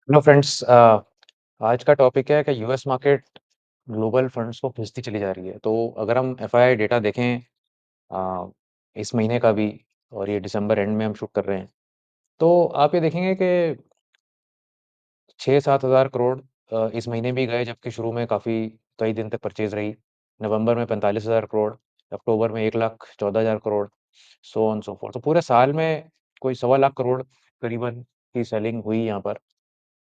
Hello friends आज का topic है कि यूएस मार्केट ग्लोबल फंड्स को खींचती चली जा रही है। तो अगर हम एफआई डेटा देखें अ, इस महीने का भी और ये दिसंबर एंड में हम शूट कर रहे हैं, तो आप ये देखेंगे कि 6-7 हज़ार करोड़ इस महीने भी गए, जबकि शुरू में काफ़ी कई दिन तक परचेज़ रही। नवंबर में 45 हज़ार करोड़, अक्टूबर में 1,14,000 crore, so on so forth. तो पूरे साल में कोई सवा लाख करोड़ करीबन की सेलिंग हुई यहाँ पर।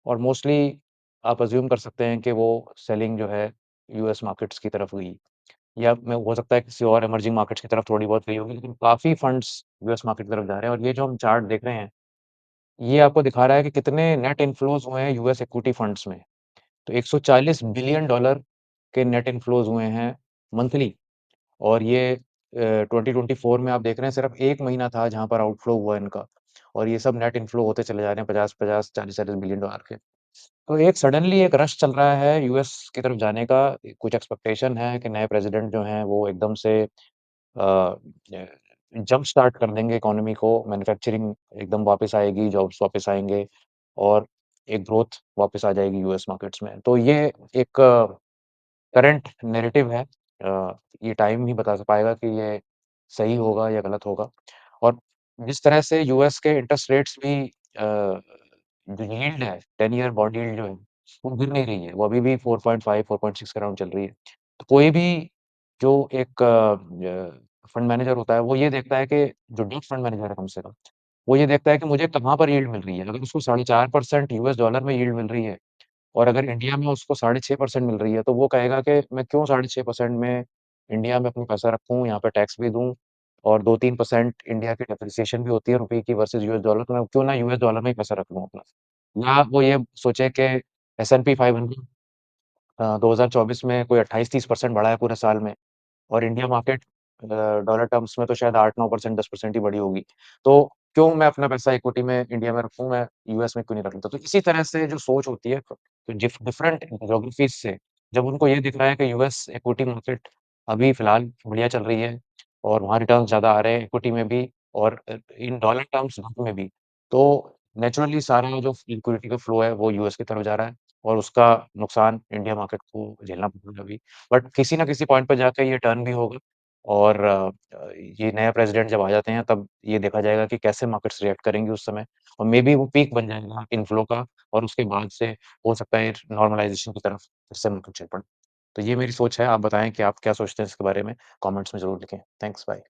और मोस्टली आप अज़्यूम कर सकते हैं कि वो सेलिंग जो है यूएस मार्केट्स की तरफ हुई, या मैं हो सकता है किसी और इमर्जिंग मार्केट्स की तरफ थोड़ी बहुत गई होगी, लेकिन काफ़ी फंड्स यूएस मार्केट की तरफ जा रहे हैं। और ये जो हम चार्ट देख रहे हैं, ये आपको दिखा रहा है कि कितने नेट इन्फ्लोज़ हुए हैं यूएस इक्विटी फंड्स में। तो $140 बिलियन के नेट इन्फ्लोज़ हुए हैं मंथली। और ये 2024 में आप देख रहे हैं, सिर्फ 1 महीना था जहाँ पर आउटफ्लो हुआ इनका, और ये सब नेट इन्फ्लो होते चले जा रहे हैं 50-50, 40-40 बिलियन डॉलर के। तो एक सडनली एक रश चल रहा है यूएस की तरफ जाने का। कुछ एक्सपेक्टेशन है कि नए प्रेसिडेंट जो हैं वो एकदम से जंप स्टार्ट कर देंगे इकोनॉमी को, मैन्युफैक्चरिंग एकदम वापस आएगी, जॉब्स वापस आएँगे और एक ग्रोथ वापस आ जाएगी यूएस मार्केट्स में। तो ये एक करंट नैरेटिव है। ये टाइम ही बता स पाएगा कि ये सही होगा या गलत होगा। और जिस तरह से यूएस के इंटरेस्ट रेट्स भी जो यील्ड है, 10 ईयर बॉन्ड यील्ड जो है, वो गिर नहीं रही है। वो अभी भी 4.5, 4.6 के अराउंड चल रही है। तो कोई भी जो एक फंड मैनेजर होता है, वो ये देखता है कि जो डेट फंड मैनेजर है कम से कम, वो ये देखता है कि मुझे कहाँ पर यील्ड मिल रही है। अगर उसको 4.5% यूएस डॉलर में यील्ड मिल रही है और अगर इंडिया में उसको 6.5% मिल रही है, तो वो कहेगा कि मैं क्यों 6.5% में इंडिया में अपना पैसा रखूँ, यहाँ पे टैक्स भी दूँ और 2-3% इंडिया की डेप्रिसिएशन भी होती है रुपए की वर्सेस यूएस डॉलर, तो मैं क्यों ना यूएस डॉलर में ही पैसा रख लूँ अपना। या वो ये सोचे कि एस-एंड-पी 500 2024 में कोई 28-30% बढ़ा है पूरे साल में, और इंडिया मार्केट डॉलर टर्म्स में तो शायद 8-9%, 10% ही बढ़ी होगी। तो क्यों मैं अपना पैसा इक्विटी में इंडिया में रखूँ, मैं यूएस में क्यों नहीं रख लेता? तो इसी तरह से जो सोच होती है, तो डिफरेंट ज्योग्राफीज़ से, जब उनको ये दिख रहा है कि यूएस इक्विटी मार्केट अभी फ़िलहाल बढ़िया चल रही है और वहाँ रिटर्न्स ज़्यादा आ रहे हैं इक्विटी में भी और इन डॉलर टर्म्स में भी, तो नेचुरली सारा जो लिक्विडिटी का फ्लो है, वो यूएस की तरफ जा रहा है और उसका नुकसान इंडिया मार्केट को झेलना पड़ेगा अभी। बट किसी न किसी पॉइंट पे जाके ये टर्न भी होगा और ये नया प्रेज़िडेंट जब आ जाते हैं, तब ये देखा जाएगा कि कैसे मार्केट्स रिएक्ट करेंगी उस समय, और मेबी वो पीक बन जाएगा इन्फ्लो का और उसके बाद से हो सकता है नॉर्मलाइज़ेशन की तरफ फिर से मार्केट चल पड़े। तो ये मेरी सोच है, आप बताएँ कि आप क्या सोचते हैं इसके बारे में? कमेंट्स में ज़रूर लिखें। Thanks, bye.